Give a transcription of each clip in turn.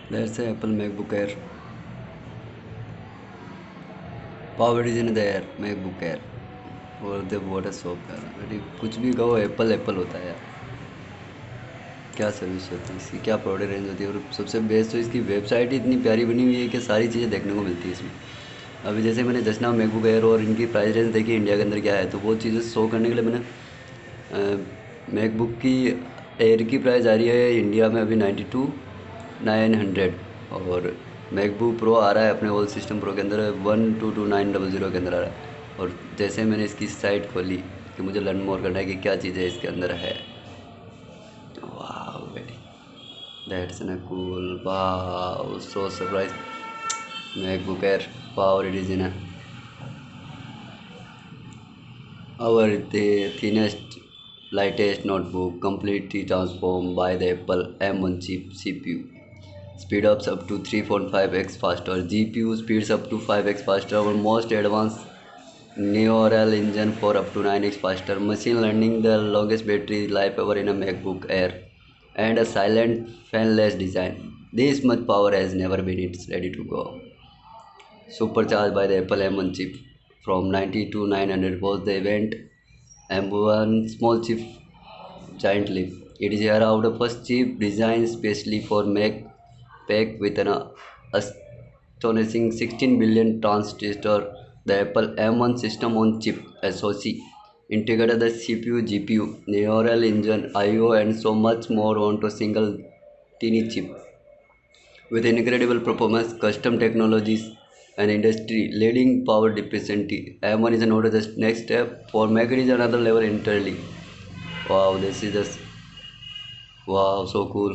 That's a Apple MacBook Air. Power is in the air, MacBook Air. और the what shop यार, अरे कुछ भी कहो, एप्पल एप्पल होता है यार। क्या सर्विस होती है इसकी, क्या प्रोडक्ट रेंज होती है, और सबसे बेस्ट तो इसकी वेबसाइट ही इतनी प्यारी बनी हुई है कि सारी चीज़ें देखने को मिलती है इसमें। अभी जैसे मैंने जस्ट नाउ मैकबुक एयर और इनकी प्राइस रेंज देखी इंडिया के अंदर क्या है, तो वो चीज़ें शो करने के लिए मैंने मैकबुक की एयर की प्राइस आ रही है इंडिया में अभी 92,900, और मैकबुक प्रो आ रहा है अपने ओल्ड सिस्टम प्रो के अंदर 122,900 के अंदर आ रहा है। और जैसे मैंने इसकी साइट खोली कि मुझे लर्न मोर करना है कि क्या चीज़ें इसके अंदर है, वाह बेटी, दैट्स न कूल, वाह so surprise. MacBook air power it is in our thinnest, lightest notebook, completely transformed by the Apple M1 chip CPU. Speed ups up to 3.5x faster, GPU speeds up to 5x faster, our most advanced neural engine for up to 9x faster, machine learning the longest battery life ever in a MacBook Air, and a silent fanless design. This much power has never been it's ready to go. Supercharged by the Apple M1 chip from 90 to 900 was the event. M1 small chip giant leap. It is here out of first chip designed specially for Mac, packed with an astonishing 16 billion transistor. The Apple M1 system on chip SoC integrated the CPU, GPU, neural engine, I/O, and so much more onto a single teeny chip. With incredible performance, custom technologies, and industry-leading power efficiency, M1 is not just next step. For Mac, it is another level entirely. Wow, this is just wow, so cool.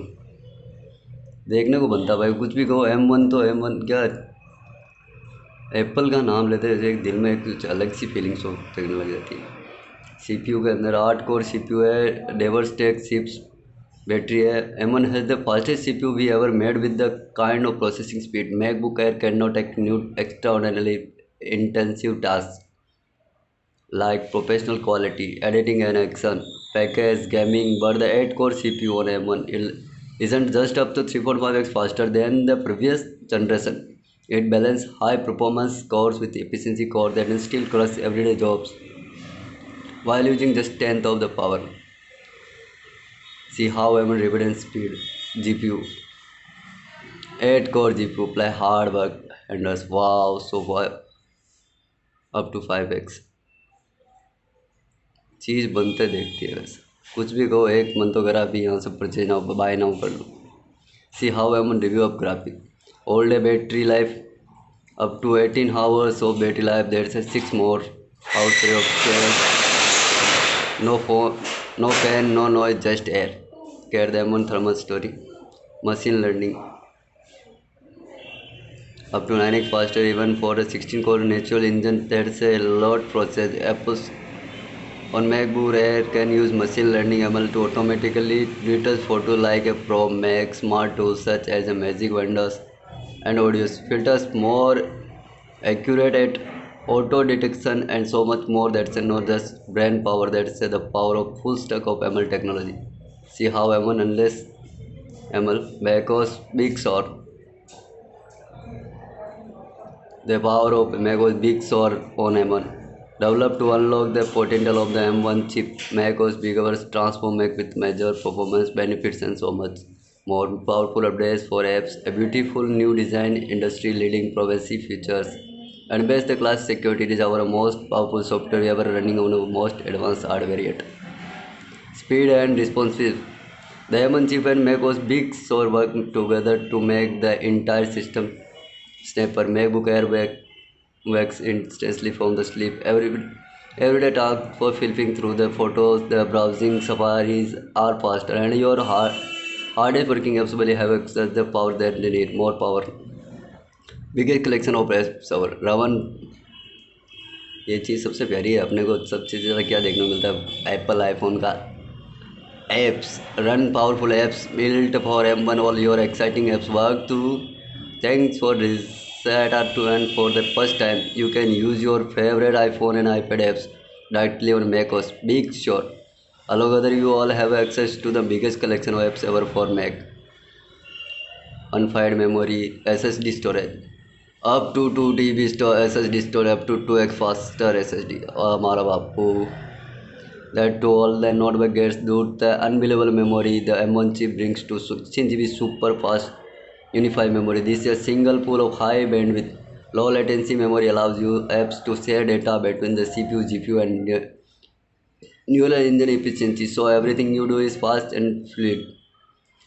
देखने को बनता भाई, कुछ भी कहो M1 तो M1 क्या, Apple का नाम लेते हैं एक दिल में एक कुछ अलग सी फीलिंग्स लगने लग जाती है। सीपीयू के अंदर 8 कोर सीपीयू है, डेवर्सटेक चिप्स बैटरी है। M1 has the fastest CPU we ever made with the kind of processing speed MacBook Air cannot execute extraordinarily intensive tasks like professional quality editing and action package gaming, but the 8-core CPU on M1 isn't just up to 3.5x faster than the previous generation. It balances high performance cores with efficiency core that can still crush everyday jobs while using just tenth of the power. See how M1 represents speed. GPU 8-core GPU play hard work and does wow so far up to 5x चीज़ बनते देखती है वैसे। कुछ भी कहो, एक मन तो करा अभी यहाँ से परचेज ना बाय नाउ कर लो। See how M review of graphic old battery life up to 18 hours of battery life. There's a 6 more hours of care. No phone, no fan, no noise, just air. Care them on thermal story. Machine learning up to 9x faster even for a 16 core natural engine. That's a lot process. Apple's on MacBook Air can use machine learning ML to automatically retouch photo like a pro. Make smart tools such as a Magic Windows and audio filters more accurate at auto detection and so much more. That's not just brain power, that's the power of full stack of ML technology. See how M1 unless ML because Big Sur, the power of Macos Big Sur on M1 developed to unlock the potential of the M1 chip. Macos Big Hours transform Mac with major performance benefits and so much more powerful updates for apps, a beautiful new design, industry leading privacy features, and best class security. It is our most powerful software ever running on the most advanced hardware yet. Speed and responsive. The M1 chip and macOS Big Sur work together to make the entire system snapper. MacBook Air wakes instantly from the sleep. Everyday tasks for flipping through the photos, the browsing safaris are faster, and your hardest working apps will have access the power that they need. More power. Biggest collection of apps our Ravan, ये चीज़ सबसे प्यारी है अपने को। सबसे ज़्यादा क्या देखने को मिलता है एप्पल आईफोन का apps, run powerful apps built for M1. All your exciting apps work too. Thanks for this set up to, and for the first time you can use your favorite iPhone and iPad apps directly on macOS Big Sur. Altogether you all have access to the biggest collection of apps ever for Mac. unfired memory, SSD storage, up to 2 TB SSD storage, up to 2x faster SSD. हमारा बापू, that to all the notebook gets dude the unbelievable memory the M1 chip brings to 16 GB super fast unified memory. This is a single pool of high bandwidth, low latency memory allows you apps to share data between the CPU, GPU, and neural engine efficiency. So everything you do is fast and fluid.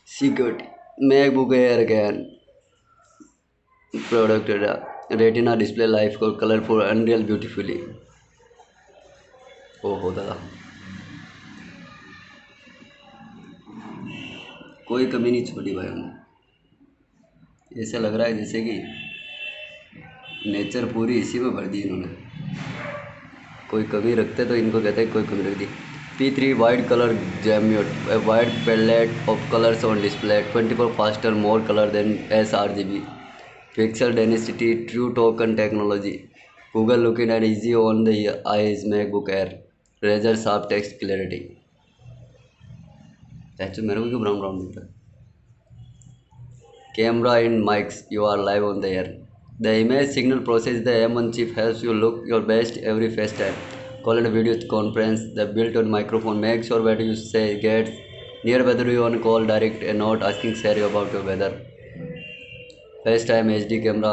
Security. MacBook Air again. Product retina display life को colorful unreal beautifully. ओहो दादा, कोई कमी नहीं छोड़ी भाई उन्होंने। ऐसा लग रहा है जैसे कि नेचर पूरी इसी में भर दी इन्होंने। कोई कमी रखते तो इनको कहते हैं कोई कमी रख दी। P3 wide color gamut, a wide palette of colors on display, 24 faster, more color than sRGB. Pixel density, true token technology. Google looking at easy on the eyes MacBook Air. Razor sharp text clarity. Actually मेरे को क्यों brown brown दिखता है? Camera and mics, you are live on the air. The image signal process the M1 chip helps you look your best every FaceTime. Call and video conference. The built-in microphone makes sure what you say gets near whether you on call direct and not asking Siri about your weather. FaceTime HD camera,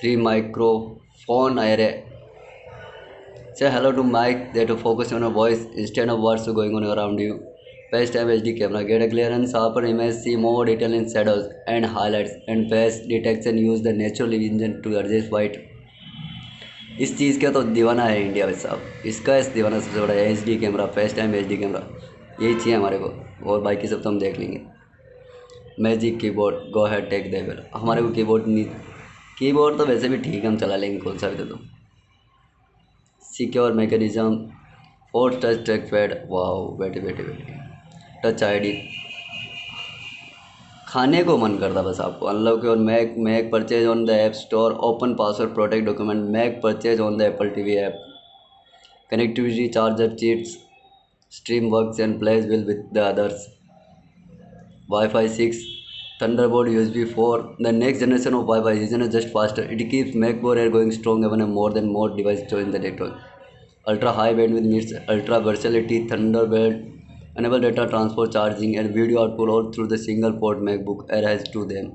3 microphone array. Say hello to mic that will focus on your voice instead of what's going on around you. FaceTime HD camera, get a clear and sharper image, see more detail in shadows and highlights, and face detection, use the natural engine to adjust white. इस चीज़ का तो दीवाना है India में साहब, इसका इस दीवाना सबसे बड़ा है HD camera, FaceTime HD camera, यही चाहिए हमारे को, और बाकी सब तो हम देख लेंगे। Magic keyboard, go ahead take the well, हमारे को कीबोर्ड नहीं, कीबोर्ड तो वैसे भी ठीक है, हम चला लेंगे कौन सा भी दे दो। Secure mechanism, force touch track pad, wow बैठे बैठे बैठे, टच ID, खाने को मन करता बस आपको। Unlock your Mac purchase on the app store, open password protect document, Mac purchase on the Apple TV app, connectivity charger cheats, stream works and plays will with the others, Wi-Fi 6, Thunderbolt USB 4, the next generation of Wi-Fi isn't just faster, it keeps MacBook Air going strong even more devices join the network. Ultra high bandwidth meets ultra versatility, Thunderbolt enable data transfer, charging and video output all through the single port MacBook Air has to them.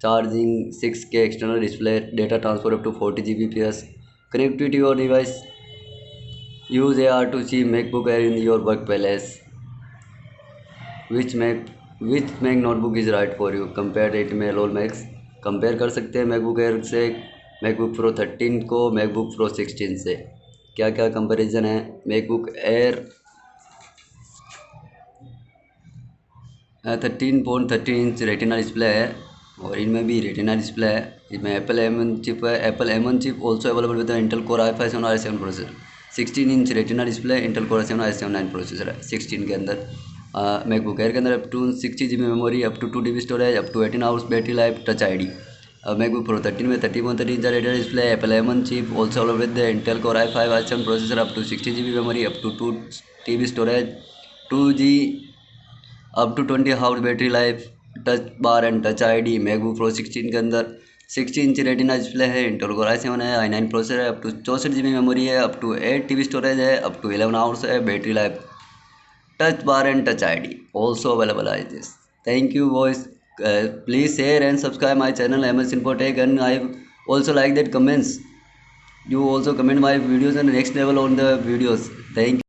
Charging, 6K external display, data transfer up to 40 Gbps, connectivity to your device. Use AR to see MacBook Air in your workplace. Which Mac notebook is right for you? Compare it में LOL Max compare कर सकते हैं MacBook Air से, MacBook Pro 13 को MacBook Pro 16 से। क्या क्या comparison है? MacBook Air 13.13 inch retina display है, और इनमें भी रेटिना डिस्प्ले है। इसमें एप्पल M1 चिप है, Apple M1 chip also available with Intel core i5 7 i7 processor. 16 inch retina display, Intel core i7 i7 processor है 16 के अंदर। मैकबुक एयर के अंदर up to 60 GB memory, up to 2 TB storage, up to 18 hours battery life, touch ID। MacBook Pro 13 में 30.13 inch retina display, Apple M1 chip also available with Intel core i5 i7 processor, up to 60 GB memory, up to 2 TB storage, 2G, up to 20 hours battery life, touch bar and touch ID। MacBook Pro 16 के अंदर 60 inch retina display है, Intel core i7 है, i9 processor है, up to 64 GB memory है, up to 8 TB storage है, up to 11 hours है battery life, touch bar and touch ID also available as this. Thank you boys, please share and subscribe my channel MS Infotech, and I also like that comments, you also comment my videos and next level on the videos. Thank you.